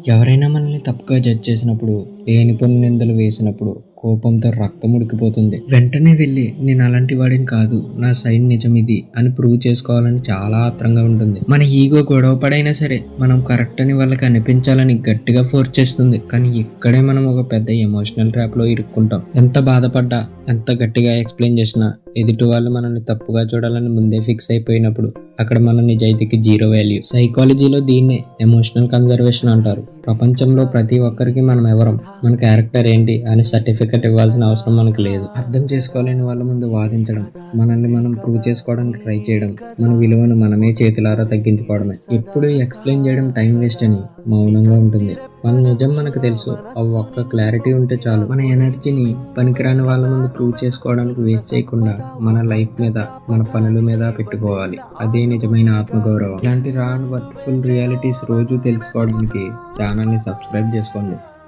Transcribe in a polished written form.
ఎవరైనా మనల్ని తప్పుగా జడ్జ్ చేసినప్పుడు, లేనిపోని నిందలు వేసినప్పుడు కోపంతో రక్తం ఉడికిపోతుంది. వెంటనే వెళ్ళి నేను అలాంటి వాడిని కాదు, నా సైన్ నిజం ఇది అని ప్రూవ్ చేసుకోవాలని చాలా ఆత్రంగా ఉంటుంది. మన ఈగో గొడవ పడైనా సరే మనం కరెక్ట్ అని వాళ్ళకి అనిపించాలని గట్టిగా ఫోర్స్ చేస్తుంది. కానీ ఇక్కడే మనం ఒక పెద్ద ఎమోషనల్ ట్రాప్ లో ఇరుక్కుంటాం. ఎంత బాధపడ్డా, ఎంత గట్టిగా ఎక్స్ప్లెయిన్ చేసినా ఎదుటి వాళ్ళు మనల్ని తప్పుగా చూడాలని ముందే ఫిక్స్ అయిపోయినప్పుడు అక్కడ మన నిజాయితీకి జీరో వాల్యూ. సైకాలజీలో దీన్నే ఎమోషనల్ కన్జర్వేషన్ అంటారు. ప్రపంచంలో ప్రతి ఒక్కరికి మనం ఎవరం, మన క్యారెక్టర్ ఏంటి అని సర్టిఫికెట్ ఇవ్వాల్సిన అవసరం మనకు లేదు. అర్థం చేసుకోలేని వాళ్ళ ముందు వాదించడం, మనల్ని మనం ప్రూవ్ చేసుకోవడానికి ట్రై చేయడం, మన విలువను మనమే చేతులారా తగ్గించుకోవడమే. ఎప్పుడు ఎక్స్ప్లెయిన్ చేయడం టైం వేస్ట్ అని మౌనంగా ఉంటుంది. మన నిజం మనకు తెలుసు, ఆ ఒక్క క్లారిటీ ఉంటే చాలు. మన ఎనర్జీని పనికిరాని వాళ్ళ ముందు ప్రూవ్ చేసుకోవడానికి వేస్ట్ చేయకుండా మన లైఫ్ మీద, మన పనుల మీద పెట్టుకోవాలి. అదే నిజమైన ఆత్మగౌరవం. ఇలాంటి వర్త్ఫుల్ రియాలిటీస్ రోజు తెలుసుకోవడానికి ఛానల్ని సబ్స్క్రైబ్ చేసుకోండి.